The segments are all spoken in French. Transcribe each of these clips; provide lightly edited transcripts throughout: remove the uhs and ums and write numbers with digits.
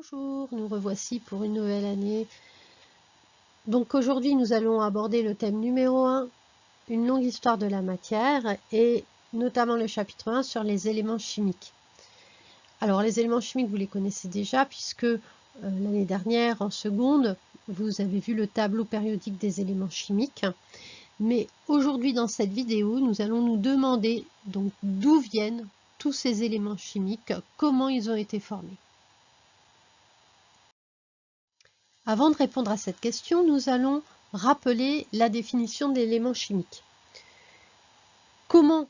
Bonjour, nous revoici pour une nouvelle année. Donc aujourd'hui, nous allons aborder le thème numéro 1, une longue histoire de la matière, et notamment le chapitre 1 sur les éléments chimiques. Alors les éléments chimiques, vous les connaissez déjà, puisque l'année dernière, en seconde, vous avez vu le tableau périodique des éléments chimiques. Mais aujourd'hui, dans cette vidéo, nous allons nous demander donc d'où viennent tous ces éléments chimiques, comment ils ont été formés. Avant de répondre à cette question, nous allons rappeler la définition de l'élément chimique. Comment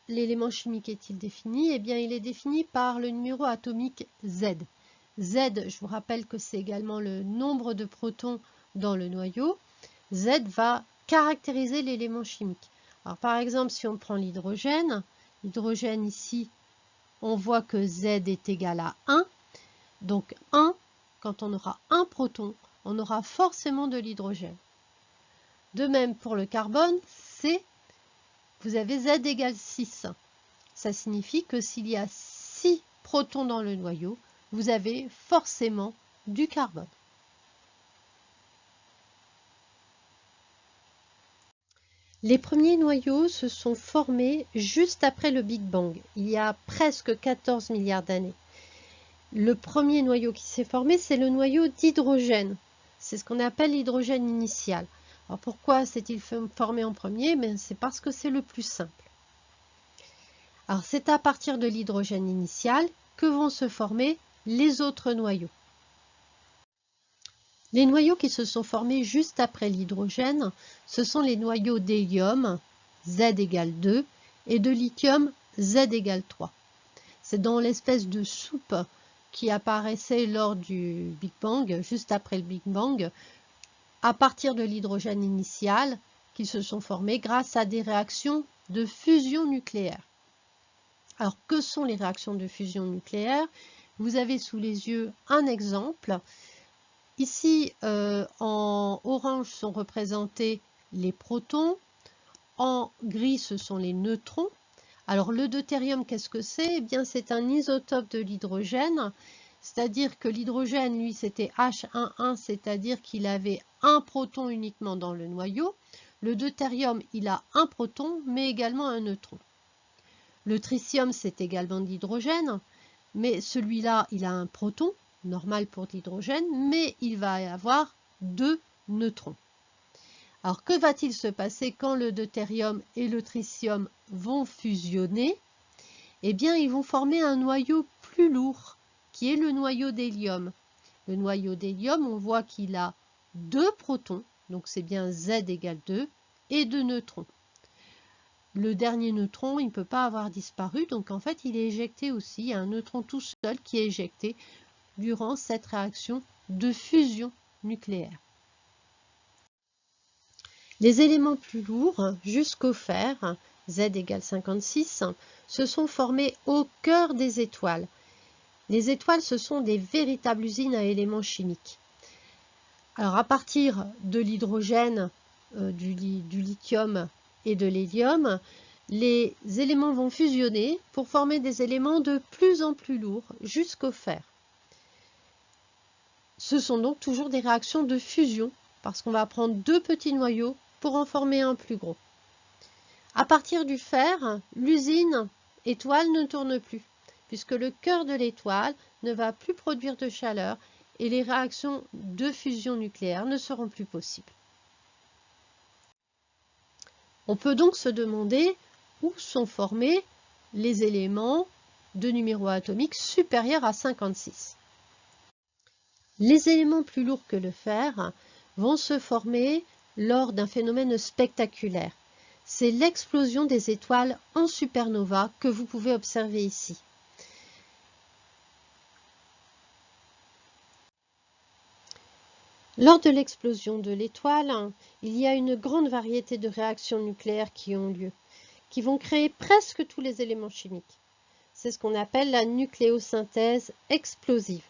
l'élément chimique est-il défini? Eh bien, il est défini par le numéro atomique Z. Z, je vous rappelle que c'est également le nombre de protons dans le noyau. Z va caractériser l'élément chimique. Alors, par exemple, si on prend l'hydrogène ici, on voit que Z est égal à 1. Donc 1, quand on aura un proton, on aura forcément de l'hydrogène. De même pour le carbone, vous avez Z égale 6. Ça signifie que s'il y a 6 protons dans le noyau, vous avez forcément du carbone. Les premiers noyaux se sont formés juste après le Big Bang, il y a presque 14 milliards d'années. Le premier noyau qui s'est formé, c'est le noyau d'hydrogène. C'est ce qu'on appelle l'hydrogène initial. Alors pourquoi s'est-il formé en premier? C'est parce que c'est le plus simple. Alors c'est à partir de l'hydrogène initial que vont se former les autres noyaux. Les noyaux qui se sont formés juste après l'hydrogène, ce sont les noyaux d'hélium, Z égale 2, et de lithium, Z égale 3. C'est dans l'espèce de soupe qui apparaissait lors du Big Bang, juste après le Big Bang, à partir de l'hydrogène initial, qui se sont formés grâce à des réactions de fusion nucléaire. Alors, que sont les réactions de fusion nucléaire? Vous avez sous les yeux un exemple. Ici, en orange sont représentés les protons, en gris, ce sont les neutrons. Alors le deutérium, qu'est-ce que c'est? Eh bien, c'est un isotope de l'hydrogène, c'est-à-dire que l'hydrogène, lui, c'était H11, c'est-à-dire qu'il avait un proton uniquement dans le noyau. Le deutérium, il a un proton, mais également un neutron. Le tritium, c'est également de l'hydrogène, mais celui-là, il a un proton, normal pour l'hydrogène, mais il va avoir 2 neutrons. Alors, que va-t-il se passer quand le deutérium et le tritium vont fusionner? Eh bien, ils vont former un noyau plus lourd, qui est le noyau d'hélium. Le noyau d'hélium, on voit qu'il a 2 protons, donc c'est bien Z égale 2, et 2 neutrons. Le dernier neutron, il ne peut pas avoir disparu, donc en fait, il est éjecté aussi. Il y a un neutron tout seul qui est éjecté durant cette réaction de fusion nucléaire. Les éléments plus lourds, jusqu'au fer, Z égale 56, se sont formés au cœur des étoiles. Les étoiles, ce sont des véritables usines à éléments chimiques. Alors, à partir de l'hydrogène, du lithium et de l'hélium, les éléments vont fusionner pour former des éléments de plus en plus lourds jusqu'au fer. Ce sont donc toujours des réactions de fusion, parce qu'on va prendre 2 petits noyaux pour en former un plus gros. À partir du fer, l'usine étoile ne tourne plus, puisque le cœur de l'étoile ne va plus produire de chaleur et les réactions de fusion nucléaire ne seront plus possibles. On peut donc se demander où sont formés les éléments de numéro atomique supérieur à 56. Les éléments plus lourds que le fer vont se former lors d'un phénomène spectaculaire. C'est l'explosion des étoiles en supernova que vous pouvez observer ici. Lors de l'explosion de l'étoile, il y a une grande variété de réactions nucléaires qui ont lieu, qui vont créer presque tous les éléments chimiques. C'est ce qu'on appelle la nucléosynthèse explosive.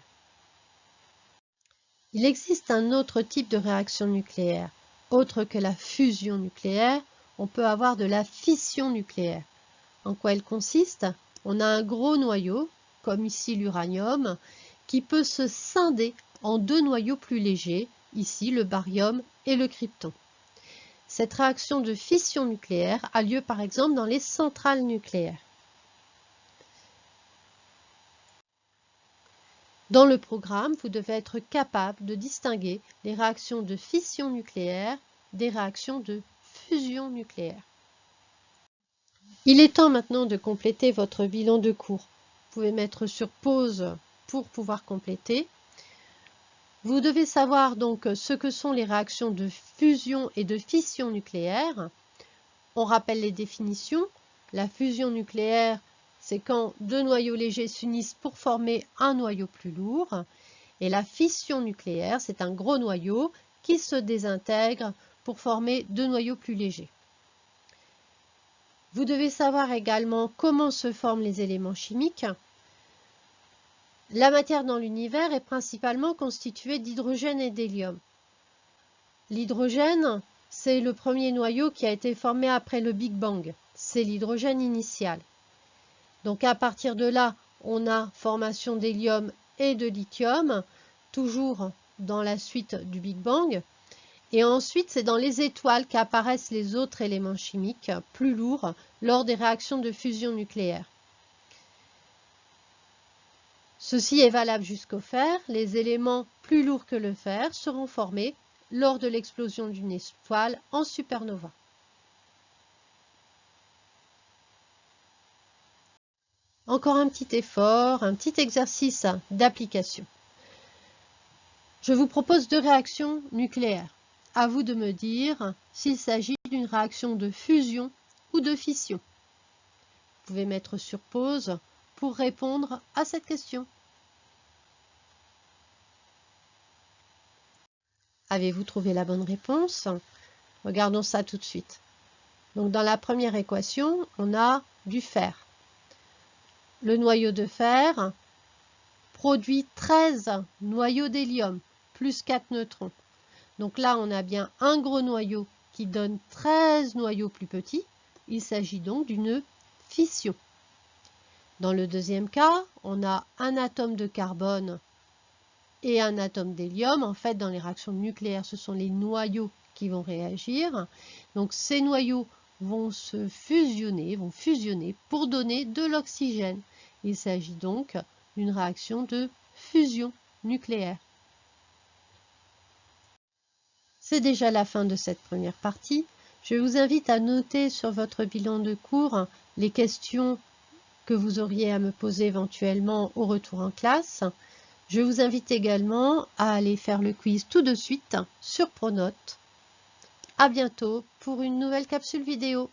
Il existe un autre type de réaction nucléaire. Autre que la fusion nucléaire, on peut avoir de la fission nucléaire. En quoi elle consiste? On a un gros noyau, comme ici l'uranium, qui peut se scinder en deux noyaux plus légers, ici le baryum et le krypton. Cette réaction de fission nucléaire a lieu par exemple dans les centrales nucléaires. Dans le programme, vous devez être capable de distinguer les réactions de fission nucléaire des réactions de fusion nucléaire. Il est temps maintenant de compléter votre bilan de cours. Vous pouvez mettre sur pause pour pouvoir compléter. Vous devez savoir donc ce que sont les réactions de fusion et de fission nucléaire. On rappelle les définitions. La fusion nucléaire, c'est quand deux noyaux légers s'unissent pour former un noyau plus lourd. Et la fission nucléaire, c'est un gros noyau qui se désintègre pour former deux noyaux plus légers. Vous devez savoir également comment se forment les éléments chimiques. La matière dans l'univers est principalement constituée d'hydrogène et d'hélium. L'hydrogène, c'est le premier noyau qui a été formé après le Big Bang. C'est l'hydrogène initial. Donc à partir de là, on a formation d'hélium et de lithium, toujours dans la suite du Big Bang. Et ensuite, c'est dans les étoiles qu'apparaissent les autres éléments chimiques plus lourds lors des réactions de fusion nucléaire. Ceci est valable jusqu'au fer. Les éléments plus lourds que le fer seront formés lors de l'explosion d'une étoile en supernova. Encore un petit effort, un petit exercice d'application. Je vous propose deux réactions nucléaires. À vous de me dire s'il s'agit d'une réaction de fusion ou de fission. Vous pouvez mettre sur pause pour répondre à cette question. Avez-vous trouvé la bonne réponse? Regardons ça tout de suite. Donc dans la première équation, on a du fer. Le noyau de fer produit 13 noyaux d'hélium, plus 4 neutrons. Donc là, on a bien un gros noyau qui donne 13 noyaux plus petits. Il s'agit donc d'une fission. Dans le deuxième cas, on a un atome de carbone et un atome d'hélium. En fait, dans les réactions nucléaires, ce sont les noyaux qui vont réagir. Donc ces noyaux vont fusionner pour donner de l'oxygène. Il s'agit donc d'une réaction de fusion nucléaire. C'est déjà la fin de cette première partie. Je vous invite à noter sur votre bilan de cours les questions que vous auriez à me poser éventuellement au retour en classe. Je vous invite également à aller faire le quiz tout de suite sur Pronote. À bientôt pour une nouvelle capsule vidéo.